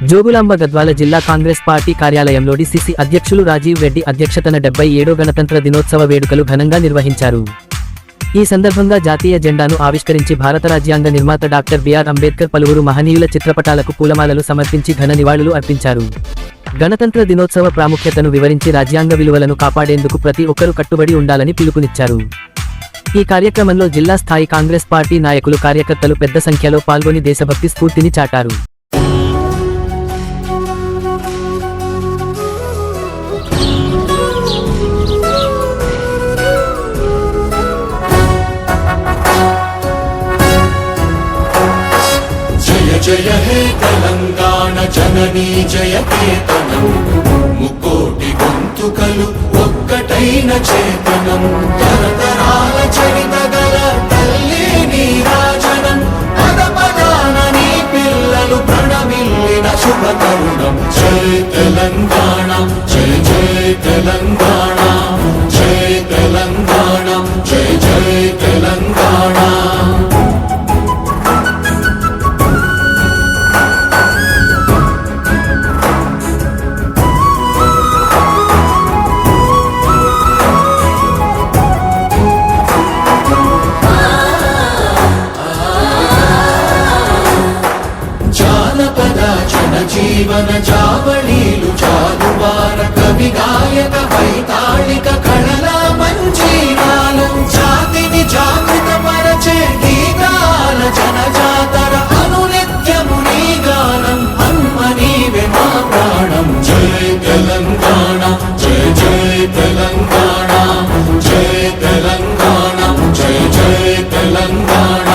జోగులాంబ గద్వాల జిల్లా కాంగ్రెస్ పార్టీ కార్యాలయంలో డీసీసీ అధ్యక్షులు రాజీవ్ రెడ్డి అధ్యక్షతన 77వ గణతంత్ర దినోత్సవ వేడుకలు ఘనంగా నిర్వహించారు. ఈ సందర్భంగా జాతీయ జెండాను ఆవిష్కరించి భారత రాజ్యాంగ నిర్మాత డాక్టర్ బిఆర్ అంబేద్కర్ పలువురు మహనీయుల చిత్రపటాలకు పూలమాలలు సమర్పించి ఘన నివాళులు అర్పించారు. గణతంత్ర దినోత్సవ ప్రాముఖ్యతను వివరించి రాజ్యాంగ విలువలను కాపాడేందుకు ప్రతి ఒక్కరూ కట్టుబడి ఉండాలని పిలుపునిచ్చారు. ఈ కార్యక్రమంలో జిల్లా స్థాయి కాంగ్రెస్ పార్టీ నాయకులు కార్యకర్తలు పెద్ద సంఖ్యలో పాల్గొని దేశభక్తి స్ఫూర్తిని చాటారు. జయ హే తెలంగాణ జననీ జయ కేతనం, ముకోటి గొంతుకలు ఒక్కటైన చేతనం, తరతరాల చరిత గల తల్లి నీరాజనం, పద పదాన నీ పిల్లలు ప్రణమిల్లిన శుభ తరుణం. జయ తెలంగాణ జయ జయ తెలంగాణ, జయ తెలంగాణ జయ జయ తెలంగాణ. జీవన జావళీలు చాలువార కవి గాయక వైతాళిక కళల మంజీరాలు, జాతిని జాగృత పరచే గీతాల జనజాతర అనునిత్యము నీ గానం, అమ్మ నీవే మా ప్రాణం. జయ తెలంగాణ జయ జయ తెలంగాణ, జయ తెలంగాణ జయ జయ తెలంగాణ.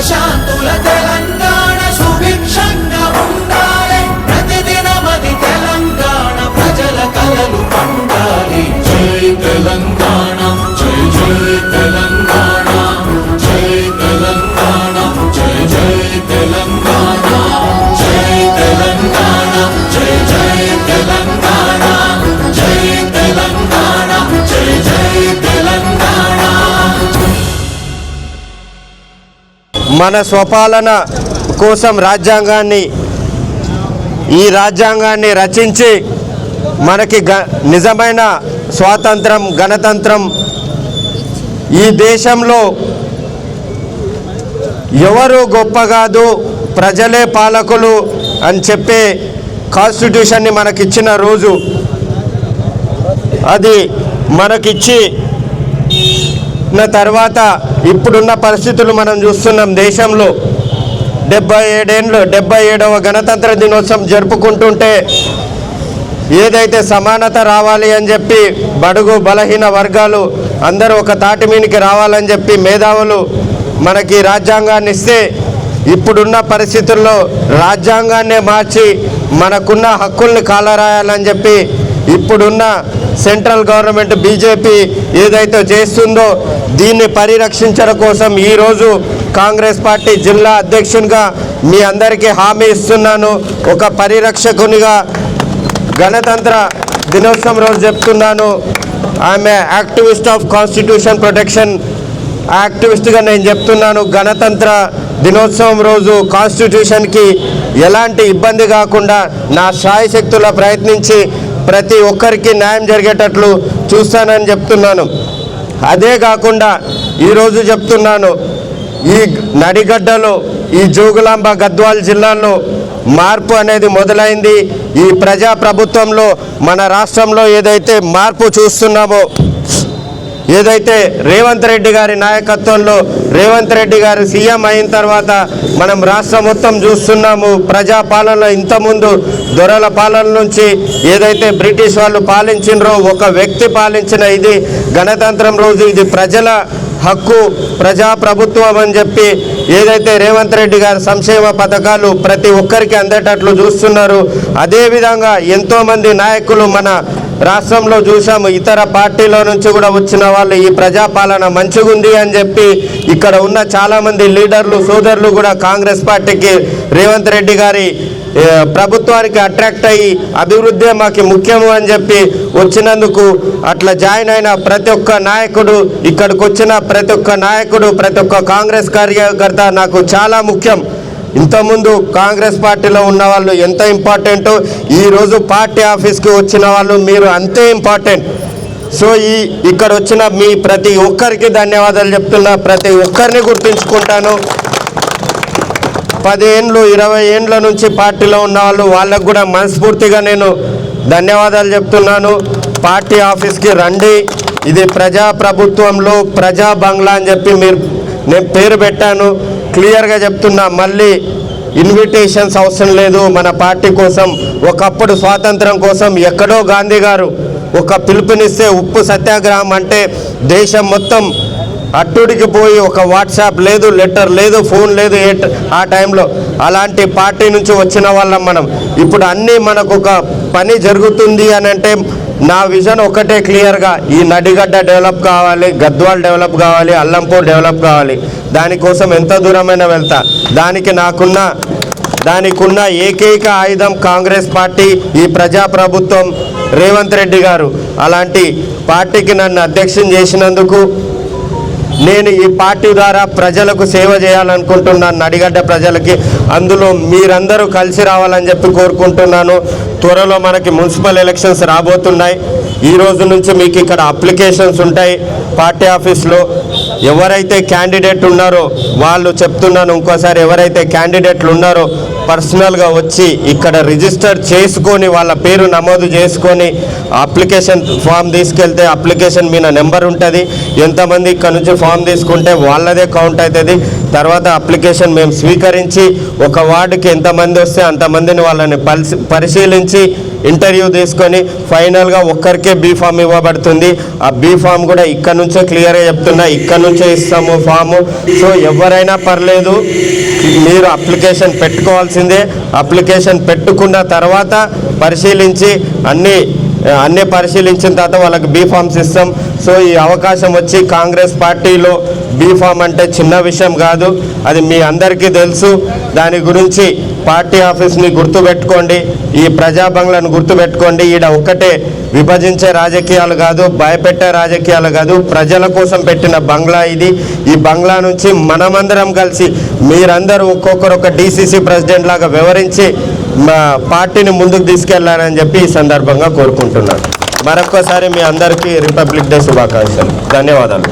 శాంతుల తెలంగాణ సుభిక్షంగా ఉండాలి, ప్రతిదినమది తెలంగాణ ప్రజల కలలు పండాలి. జై తెలంగాణ జై జై తెలంగాణ, జై తెలంగాణ జై జై తెలంగాణ, జై తెలంగాణ జై జై తెలంగాణ, జై తెలంగాణ జై జై తెలంగాణ. మన స్వపాలన కోసం ఈ రాజ్యాంగాన్ని రచించి మనకి నిజమైన స్వాతంత్రం గణతంత్రం ఈ దేశంలో ఎవరు గొప్ప కాదు ప్రజలే పాలకులు అని చెప్పే కాన్స్టిట్యూషన్ని మనకిచ్చిన రోజు, అది మనకిచ్చి తర్వాత ఇప్పుడున్న పరిస్థితులు మనం చూస్తున్నాం. దేశంలో 77వ గణతంత్ర దినోత్సవం జరుపుకుంటుంటే ఏదైతే సమానత రావాలి అని చెప్పి బడుగు బలహీన వర్గాలు అందరూ ఒక తాటి మీనికి రావాలని చెప్పి మేధావులు మనకి రాజ్యాంగాన్ని ఇస్తే, ఇప్పుడున్న పరిస్థితుల్లో రాజ్యాంగాన్నే మార్చి మనకున్న హక్కుల్ని కాలరాయాలని చెప్పి ఇప్పుడున్న సెంట్రల్ గవర్నమెంట్ బీజేపీ ఏదైతే చేస్తుందో దీన్ని పరిరక్షించడం కోసం ఈరోజు కాంగ్రెస్ పార్టీ జిల్లా అధ్యక్షునిగా మీ అందరికీ హామీ ఇస్తున్నాను. ఒక పరిరక్షకునిగా గణతంత్ర దినోత్సవం రోజు చెప్తున్నాను. ఆమె యాక్టివిస్ట్ ఆఫ్ కాన్స్టిట్యూషన్ ప్రొటెక్షన్ యాక్టివిస్ట్గా నేను చెప్తున్నాను. గణతంత్ర దినోత్సవం రోజు కాన్స్టిట్యూషన్కి ఎలాంటి ఇబ్బంది కాకుండా నా శాయశక్తులా ప్రయత్నించి ప్రతి ఒక్కరికి న్యాయం జరిగేటట్లు చూస్తానని చెప్తున్నాను. అదే కాకుండా ఈరోజు చెప్తున్నాను, ఈ నడిగడ్డలో ఈ జోగులాంబ గద్వాల్ జిల్లాలో మార్పు అనేది మొదలైంది. ఈ ప్రజాప్రభుత్వంలో మన రాష్ట్రంలో ఏదైతే మార్పు చూస్తున్నామో, ఏదైతే రేవంత్ రెడ్డి గారి నాయకత్వంలో రేవంత్ రెడ్డి గారు సీఎం అయిన తర్వాత మనం రాష్ట్రం మొత్తం చూస్తున్నాము. ప్రజాపాలన ఇంతకుముందు దొరల పాలన నుంచి ఏదైతే బ్రిటిష్ వాళ్ళు పాలించినరో ఒక వ్యక్తి పాలించిన ఇది గణతంత్రం రోజు ఇది ప్రజల హక్కు ప్రజాప్రభుత్వం అని చెప్పి ఏదైతే రేవంత్ రెడ్డి గారు సంక్షేమ పథకాలు ప్రతి ఒక్కరికి అందేటట్లు చూస్తున్నారు. అదేవిధంగా ఎంతోమంది నాయకులు మన రాష్ట్రంలో చూసాము, ఇతర పార్టీల నుంచి కూడా వచ్చిన వాళ్ళు ఈ ప్రజాపాలన మంచిగుంది అని చెప్పి ఇక్కడ ఉన్న చాలామంది లీడర్లు సోదరులు కూడా కాంగ్రెస్ పార్టీకి రేవంత్ రెడ్డి గారి ప్రభుత్వానికి అట్రాక్ట్ అయ్యి అభివృద్ధి మాకు ముఖ్యము అని చెప్పి వచ్చినందుకు అట్లా జాయిన్ అయిన ప్రతి ఒక్క నాయకుడు, ఇక్కడికి వచ్చిన ప్రతి ఒక్క నాయకుడు, ప్రతి ఒక్క కాంగ్రెస్ కార్యకర్త నాకు చాలా ముఖ్యం. ఇంతకుముందు కాంగ్రెస్ పార్టీలో ఉన్న వాళ్ళు ఎంత ఇంపార్టెంటో ఈరోజు పార్టీ ఆఫీస్కి వచ్చిన వాళ్ళు మీరు అంతే ఇంపార్టెంట్. సో ఇక్కడ వచ్చిన మీ ప్రతి ఒక్కరికి ధన్యవాదాలు చెప్తున్నా. ప్రతి ఒక్కరిని గుర్తుంచుకుంటాను. 10 ఏండ్లు 20 ఏండ్ల నుంచి పార్టీలో ఉన్న వాళ్ళు వాళ్ళకు కూడా మనస్ఫూర్తిగా నేను ధన్యవాదాలు చెప్తున్నాను. పార్టీ ఆఫీస్కి రండి. ఇది ప్రజాప్రభుత్వంలో ప్రజా బంగ్లా అని చెప్పి నేను పేరు పెట్టాను. క్లియర్గా చెప్తున్నా, మళ్ళీ ఇన్విటేషన్స్ అవసరం లేదు మన పార్టీ కోసం. ఒకప్పుడు స్వాతంత్రం కోసం ఎక్కడో గాంధీ గారు ఒక పిలుపునిస్తే ఉప్పు సత్యాగ్రహం అంటే దేశం మొత్తం అట్టుడికి పోయి ఒక వాట్సాప్ లేదు, లెటర్ లేదు, ఫోన్ లేదు ఆ టైంలో. అలాంటి పార్టీ నుంచి వచ్చిన వాళ్ళం మనం. ఇప్పుడు అన్నీ మనకు ఒక పని జరుగుతుంది అని అంటే నా విజన్ ఒకటే క్లియర్గా, ఈ నడిగడ్డ డెవలప్ కావాలి, గద్వాల్ డెవలప్ కావాలి, అల్లంపూర్ డెవలప్ కావాలి. దానికోసం ఎంత దూరమైనా వెళ్తా. దానికి ఉన్న ఏకైక ఆయుధం కాంగ్రెస్ పార్టీ, ఈ ప్రజాప్రభుత్వం, రేవంత్ రెడ్డి గారు. అలాంటి పార్టీకి నన్ను అధ్యక్షం చేసినందుకు నేను ఈ పార్టీ ద్వారా ప్రజలకు సేవ చేయాలనుకుంటున్నాను, నడిగడ్డ ప్రజలకి. అందులో మీరందరూ కలిసి రావాలని చెప్పి కోరుకుంటున్నాను. త్వరలో మనకి మున్సిపల్ ఎలక్షన్స్ రాబోతున్నాయి. ఈ రోజు నుంచి మీకు ఇక్కడ అప్లికేషన్స్ ఉంటాయి పార్టీ ఆఫీస్లో. ఎవరైతే క్యాండిడేట్ ఉన్నారో వాళ్ళు చెప్తున్నాను ఇంకోసారి, ఎవరైతే క్యాండిడేట్లు ఉన్నారో పర్సనల్గా వచ్చి ఇక్కడ రిజిస్టర్ చేసుకొని వాళ్ళ పేరు నమోదు చేసుకొని అప్లికేషన్ ఫామ్ తీసుకెళ్తే అప్లికేషన్ మీద నెంబర్ ఉంటుంది. ఎంతమంది ఇక్కడ నుంచి ఫామ్ తీసుకుంటే వాళ్ళదే కౌంట్ అవుతుంది. తర్వాత అప్లికేషన్ మేము స్వీకరించి ఒక వార్డుకి ఎంతమంది వస్తే అంతమందిని వాళ్ళని పరిశీలించి ఇంటర్వ్యూ తీసుకొని ఫైనల్గా ఒక్కరికే బీ ఫామ్ ఇవ్వబడుతుంది. ఆ బీ ఫామ్ కూడా ఇక్కడ నుంచే క్లియర్గా చెప్తున్నా, ఇక్కడ నుంచే ఇస్తాము ఫాము. సో ఎవరైనా పర్లేదు, మీరు అప్లికేషన్ పెట్టుకోవాల్సిందే. అప్లికేషన్ పెట్టుకున్న తర్వాత పరిశీలించి అన్నీ పరిశీలించిన తర్వాత వాళ్ళకి బీ ఫామ్స్ ఇస్తాం. సో ఈ అవకాశం వచ్చి కాంగ్రెస్ పార్టీలో బీ ఫామ్ అంటే చిన్న విషయం కాదు, అది మీ అందరికీ తెలుసు. దాని గురించి పార్టీ ఆఫీస్ని గుర్తుపెట్టుకోండి, ఈ ప్రజా బంగ్లాను గుర్తుపెట్టుకోండి. ఈడ ఒక్కటే విభజించే రాజకీయాలు కాదు, భయపెట్టే రాజకీయాలు కాదు, ప్రజల కోసం పెట్టిన బంగ్లా ఇది. ఈ బంగ్లా నుంచి మనమందరం కలిసి మీరందరూ ఒక్కొక్కరు ఒక డీసీసీ ప్రెసిడెంట్ లాగా వివరించి మా పార్టీని ముందుకు తీసుకెళ్లారని చెప్పి ఈ సందర్భంగా కోరుకుంటున్నాను. మరొక్కసారి మీ అందరికీ రిపబ్లిక్ డే శుభాకాంక్షలు. ధన్యవాదాలు.